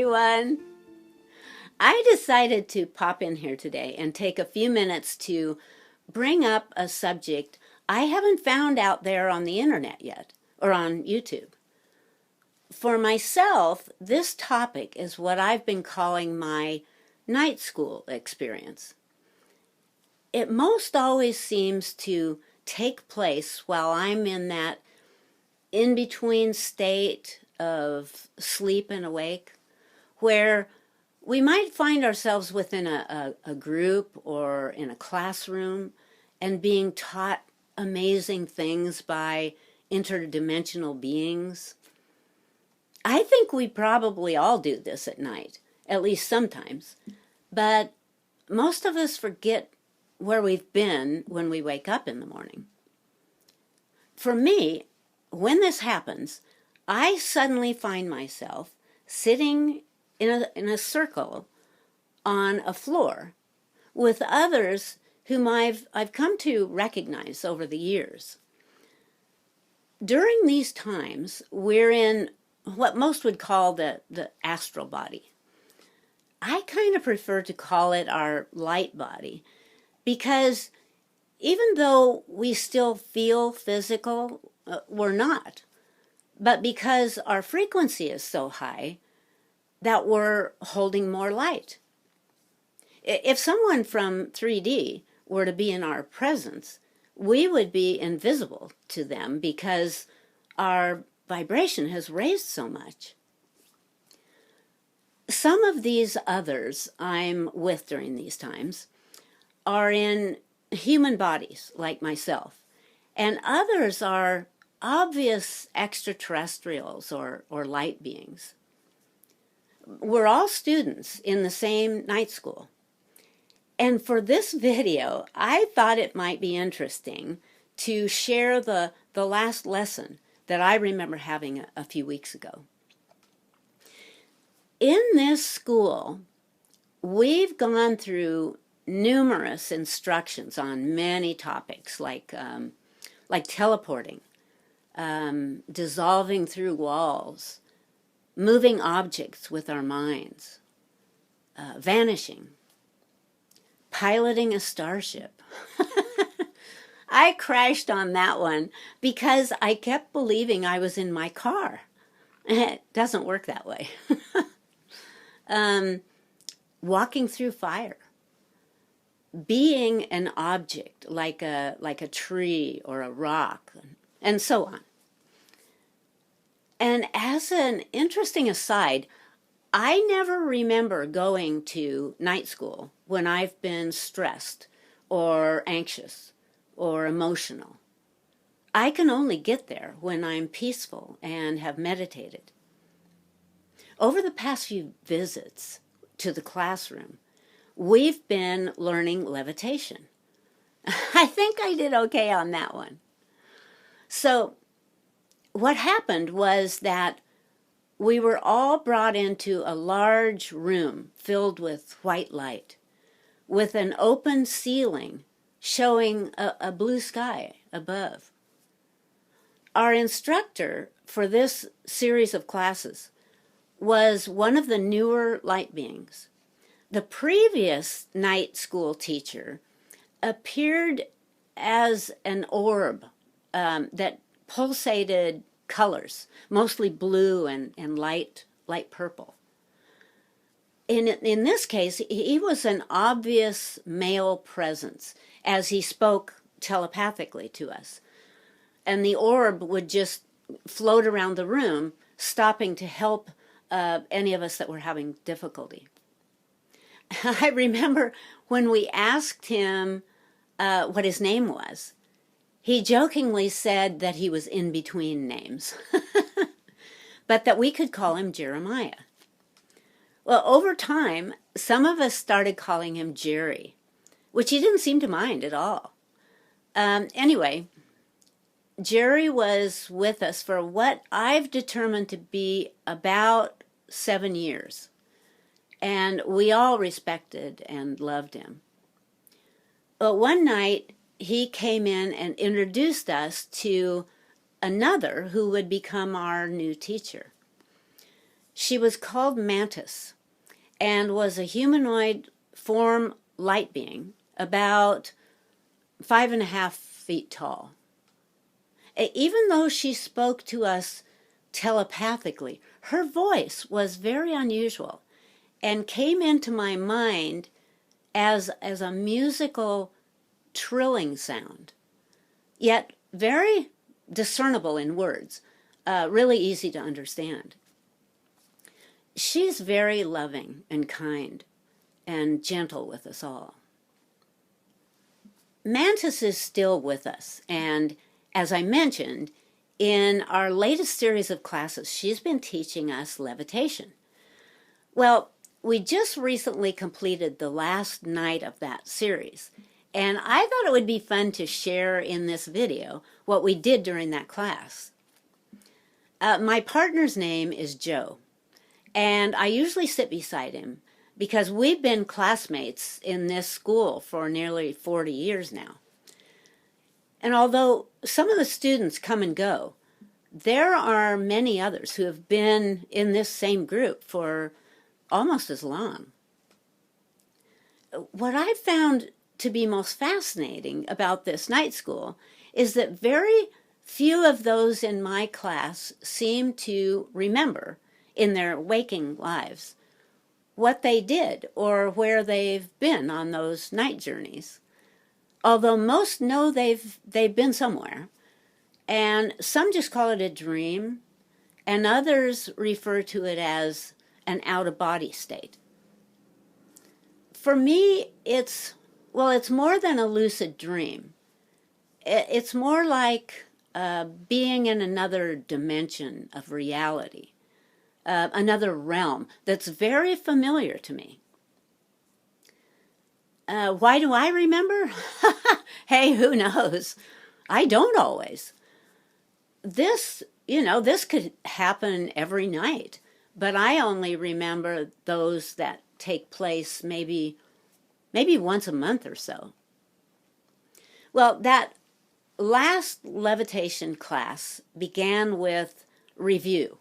everyone. I decided to pop in here today and take a few minutes to bring up a subject I haven't found out there on the internet yet, or on YouTube. For myself, this topic is what I've been calling my night school experience. It most always seems to take place while I'm in that in-between state of sleep and awake, where we might find ourselves within a group or in a classroom and being taught amazing things by interdimensional beings. I think we probably all do this at night, at least sometimes, but most of us forget where we've been when we wake up in the morning. For me, when this happens, I suddenly find myself sitting in a circle on a floor with others whom I've come to recognize over the years. During these times, we're in what most would call the astral body. I kind of prefer to call it our light body because even though we still feel physical, we're not. But because our frequency is so high, that we're holding more light. If someone from 3D were to be in our presence, we would be invisible to them because our vibration has raised so much. Some of these others I'm with during these times are in human bodies, like myself, and others are obvious extraterrestrials or light beings. We're all students in the same night school. And for this video, I thought it might be interesting to share the last lesson that I remember having a few weeks ago. In this school, we've gone through numerous instructions on many topics like teleporting, dissolving through walls, moving objects with our minds, vanishing, piloting a starship. I crashed on that one because I kept believing I was in my car. It doesn't work that way. Walking through fire, being an object like a tree or a rock, and so on. And as an interesting aside, I never remember going to night school when I've been stressed or anxious or emotional. I can only get there when I'm peaceful and have meditated. Over the past few visits to the classroom, we've been learning levitation. I think I did okay on that one. So what happened was that we were all brought into a large room filled with white light, with an open ceiling showing a blue sky above. Our instructor for this series of classes was one of the newer light beings. The previous night school teacher appeared as an orb that pulsated colors, mostly blue and light purple. In this case, he was an obvious male presence as he spoke telepathically to us. And the orb would just float around the room, stopping to help any of us that were having difficulty. I remember when we asked him what his name was, he jokingly said that he was in between names, but that we could call him Jeremiah. Well, over time, some of us started calling him Jerry, which he didn't seem to mind at all. Anyway, Jerry was with us for what I've determined to be about 7 years, and we all respected and loved him. But one night, he came in and introduced us to another who would become our new teacher. She was called Mantis and was a humanoid form light being about 5.5 feet tall. Even though she spoke to us telepathically, her voice was very unusual and came into my mind as a musical trilling sound, yet very discernible in words, really easy to understand. She's very loving and kind and gentle with us all. Mantis is still with us, and as I mentioned, in our latest series of classes, she's been teaching us levitation. Well, we just recently completed the last night of that series, and I thought it would be fun to share in this video what we did during that class. My partner's name is Joe, and I usually sit beside him because we've been classmates in this school for nearly 40 years now. And although some of the students come and go, there are many others who have been in this same group for almost as long. What I found to be most fascinating about this night school is that very few of those in my class seem to remember in their waking lives what they did or where they've been on those night journeys. Although most know they've been somewhere, and some just call it a dream, and others refer to it as an out-of-body state. For me, it's more than a lucid dream. It's more like being in another dimension of reality, another realm that's very familiar to me. Why do I remember? Hey, who knows? I don't always. This could happen every night, but I only remember those that take place maybe once a month or so. Well, that last levitation class began with review,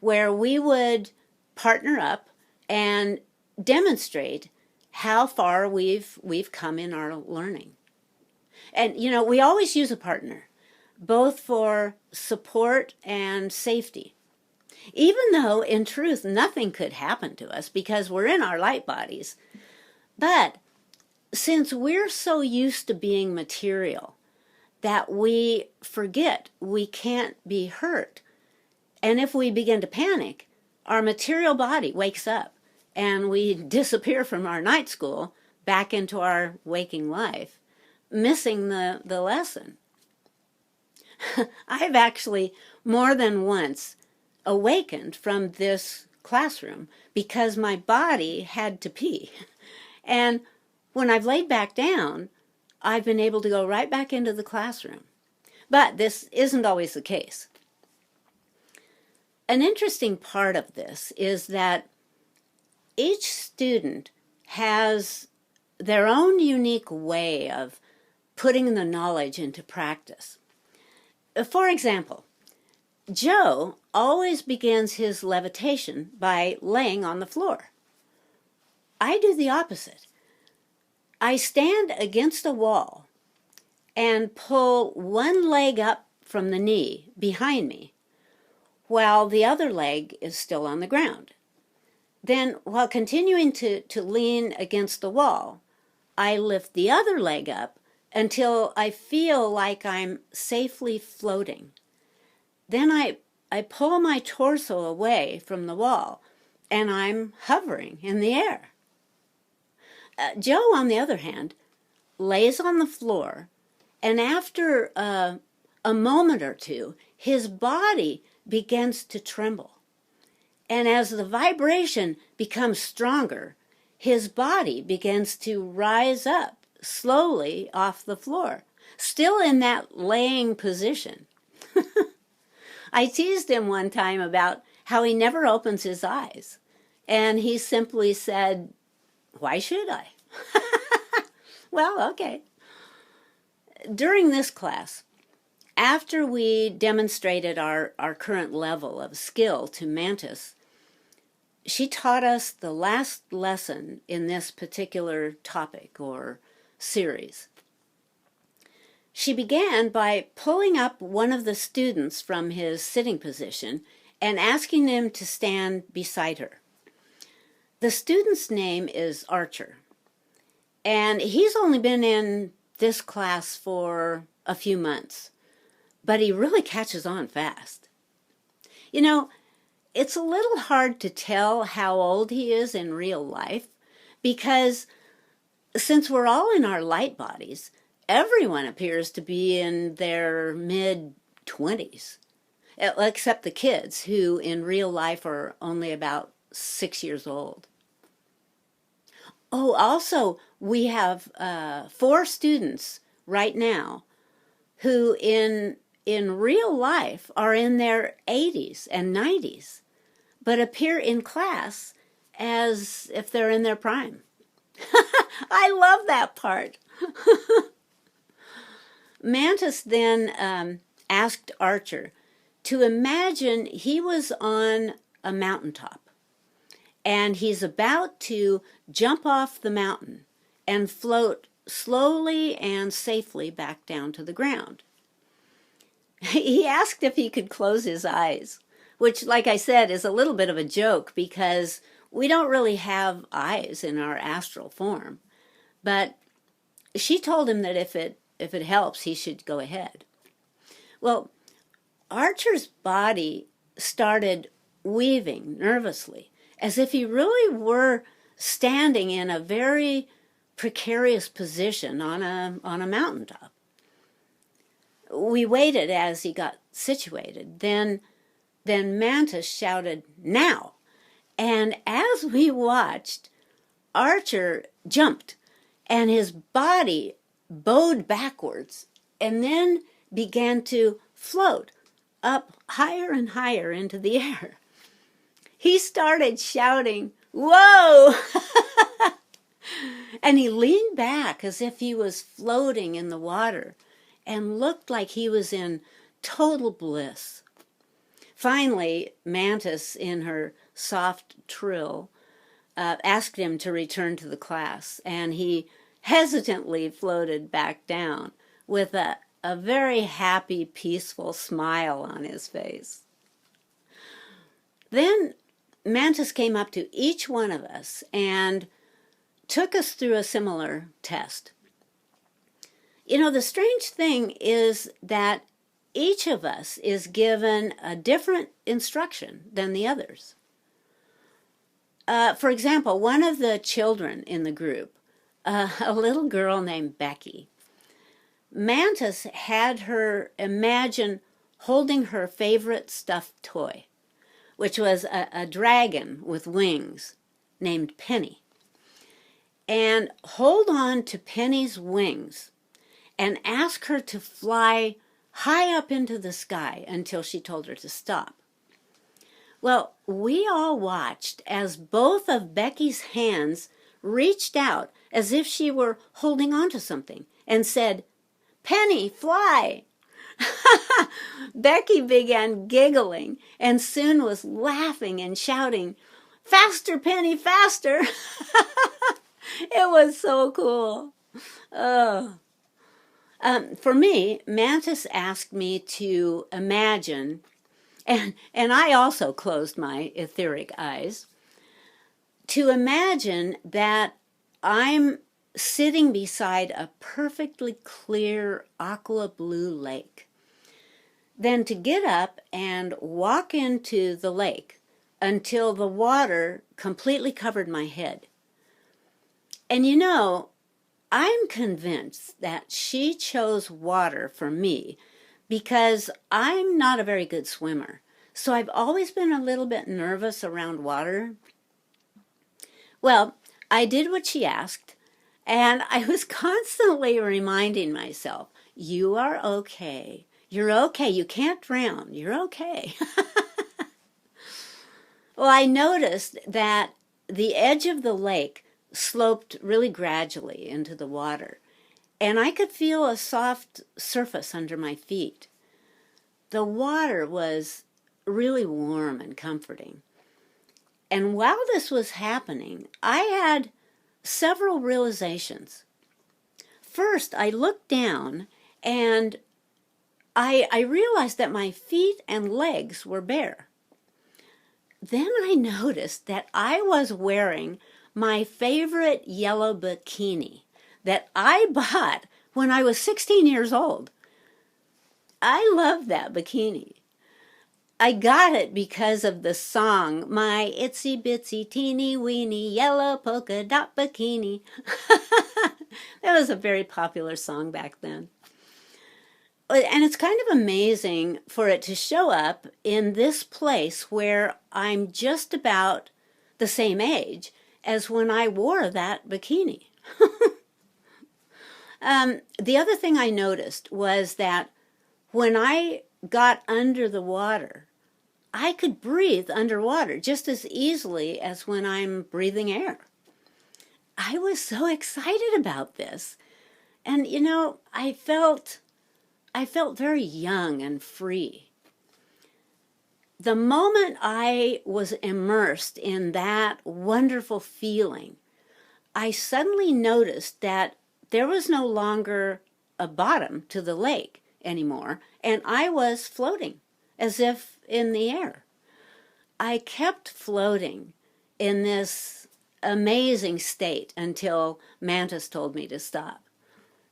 where we would partner up and demonstrate how far we've come in our learning. And we always use a partner, both for support and safety. Even though in truth nothing could happen to us because we're in our light bodies. But since we're so used to being material that we forget we can't be hurt, and if we begin to panic, our material body wakes up and we disappear from our night school back into our waking life, missing the lesson. I've actually more than once awakened from this classroom because my body had to pee. And when I've laid back down, I've been able to go right back into the classroom. But this isn't always the case. An interesting part of this is that each student has their own unique way of putting the knowledge into practice. For example, Joe always begins his levitation by laying on the floor. I do the opposite. I stand against a wall and pull one leg up from the knee behind me while the other leg is still on the ground. Then, while continuing to lean against the wall, I lift the other leg up until I feel like I'm safely floating. Then I pull my torso away from the wall, and I'm hovering in the air. Joe, on the other hand, lays on the floor, and after a moment or two, his body begins to tremble. And as the vibration becomes stronger, his body begins to rise up slowly off the floor, still in that laying position. I teased him one time about how he never opens his eyes, and he simply said, "Why should I?" Well, okay. During this class, after we demonstrated our current level of skill to Mantis, she taught us the last lesson in this particular topic or series. She began by pulling up one of the students from his sitting position and asking him to stand beside her. The student's name is Archer, and he's only been in this class for a few months, but he really catches on fast. You know, it's a little hard to tell how old he is in real life because since we're all in our light bodies, everyone appears to be in their mid-20s, except the kids who in real life are only about 6 years old. Oh, also, we have 4 students right now who in real life are in their 80s and 90s, but appear in class as if they're in their prime. I love that part. Mantis then asked Archer to imagine he was on a mountaintop and he's about to jump off the mountain and float slowly and safely back down to the ground. He asked if he could close his eyes, which, like I said, is a little bit of a joke because we don't really have eyes in our astral form. But she told him that if it helps, he should go ahead. Well, Archer's body started weaving nervously, as if he really were standing in a very precarious position on a mountaintop. We waited as he got situated. Then Mantis shouted, "Now!" And as we watched, Archer jumped, and his body bowed backwards, and then began to float up higher and higher into the air. He started shouting, "Whoa!" And he leaned back as if he was floating in the water and looked like he was in total bliss. Finally, Mantis, in her soft trill, asked him to return to the class, and he hesitantly floated back down with a very happy, peaceful smile on his face. Then Mantis came up to each one of us and took us through a similar test. You know, the strange thing is that each of us is given a different instruction than the others. For example, one of the children in the group, a little girl named Becky, Mantis had her imagine holding her favorite stuffed toy, which was a dragon with wings named Penny, and hold on to Penny's wings and ask her to fly high up into the sky until she told her to stop. Well, we all watched as both of Becky's hands reached out as if she were holding on to something and said, "Penny, fly!" Becky began giggling and soon was laughing and shouting, "Faster, Penny, faster!" It was so cool. Oh. For me, Mantis asked me to imagine, and I also closed my etheric eyes, to imagine that I'm sitting beside a perfectly clear aqua blue lake. Then to get up and walk into the lake until the water completely covered my head. And you know, I'm convinced that she chose water for me because I'm not a very good swimmer. So I've always been a little bit nervous around water. Well, I did what she asked, and I was constantly reminding myself, "You are okay. You're okay. You can't drown. You're okay." Well, I noticed that the edge of the lake sloped really gradually into the water, and I could feel a soft surface under my feet. The water was really warm and comforting. And while this was happening, I had several realizations. First, I looked down and I realized that my feet and legs were bare. Then I noticed that I was wearing my favorite yellow bikini that I bought when I was 16 years old. I love that bikini. I got it because of the song, My Itsy Bitsy Teeny Weeny Yellow Polka Dot Bikini. That was a very popular song back then. And it's kind of amazing for it to show up in this place where I'm just about the same age as when I wore that bikini. The other thing I noticed was that when I got under the water, I could breathe underwater just as easily as when I'm breathing air. I was so excited about this. And I felt very young and free. The moment I was immersed in that wonderful feeling, I suddenly noticed that there was no longer a bottom to the lake anymore, and I was floating as if in the air. I kept floating in this amazing state until Mantis told me to stop.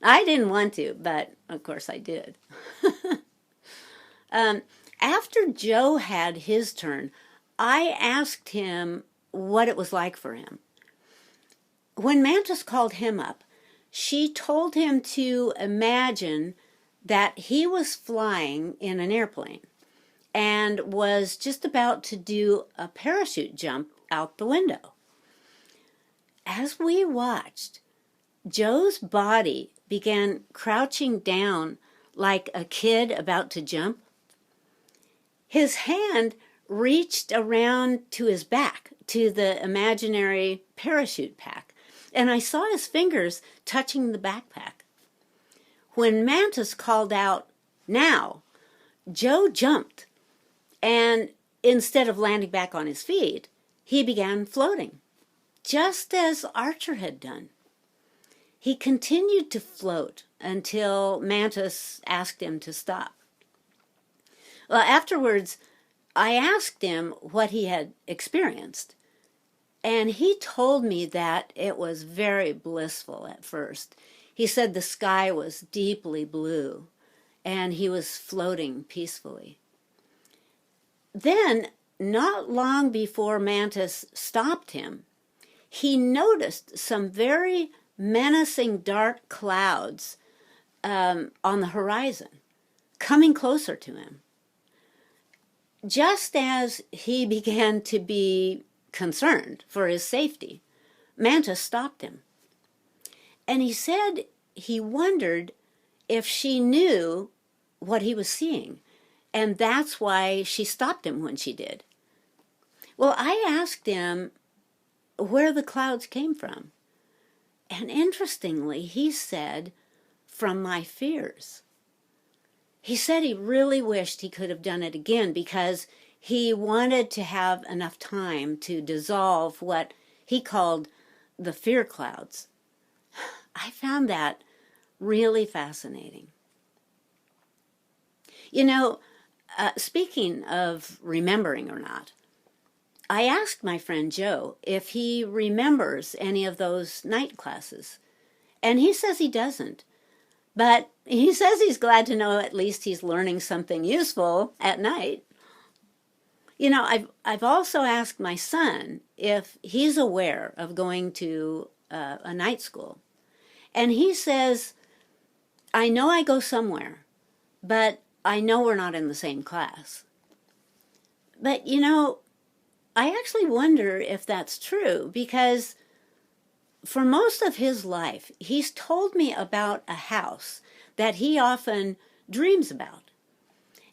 I didn't want to, but of course I did. After Joe had his turn, I asked him what it was like for him. When Mantis called him up, she told him to imagine that he was flying in an airplane and was just about to do a parachute jump out the window. As we watched, Joe's body began crouching down like a kid about to jump. His hand reached around to his back, to the imaginary parachute pack, and I saw his fingers touching the backpack. When Mantis called out, "Now," Joe jumped, and instead of landing back on his feet, he began floating, just as Archer had done. He continued to float until Mantis asked him to stop. Well, afterwards, I asked him what he had experienced, and he told me that it was very blissful at first. He said the sky was deeply blue, and he was floating peacefully. Then, not long before Mantis stopped him, he noticed some very menacing dark clouds on the horizon, coming closer to him. Just as he began to be concerned for his safety, Mantis stopped him. And he said he wondered if she knew what he was seeing, and that's why she stopped him when she did. Well, I asked him where the clouds came from. And interestingly, he said, from my fears. He said he really wished he could have done it again because he wanted to have enough time to dissolve what he called the fear clouds. I found that really fascinating. Speaking of remembering or not, I asked my friend Joe if he remembers any of those night classes, and he says he doesn't. But he says he's glad to know at least he's learning something useful at night. I've also asked my son if he's aware of going to a night school. And he says, I know I go somewhere, but I know we're not in the same class. But, I actually wonder if that's true because for most of his life, he's told me about a house that he often dreams about.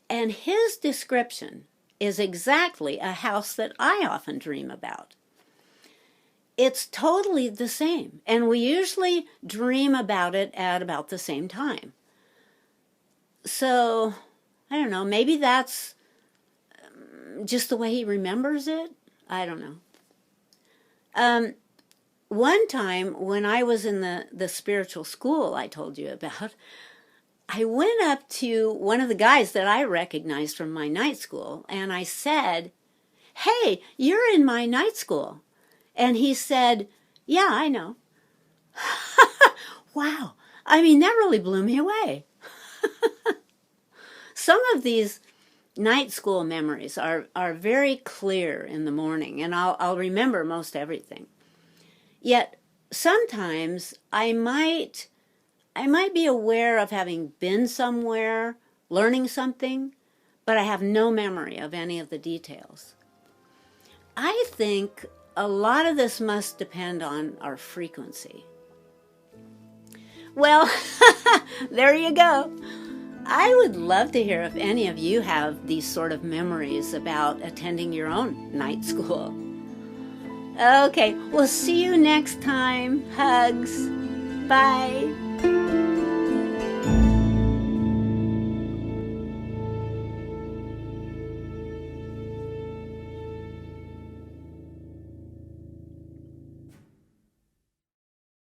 And his description is exactly a house that I often dream about. It's totally the same, and we usually dream about it at about the same time. So, I don't know, maybe that's just the way he remembers it? I don't know. One time when I was in the spiritual school I told you about, I went up to one of the guys that I recognized from my night school, and I said, "Hey, you're in my night school." And he said, "Yeah, I know." Wow. I mean, that really blew me away. Some of these night school memories are very clear in the morning, and I'll remember most everything. Yet sometimes I might be aware of having been somewhere, learning something, but I have no memory of any of the details. I think a lot of this must depend on our frequency. Well, there you go. I would love to hear if any of you have these sort of memories about attending your own night school. Okay, we'll see you next time. Hugs. Bye.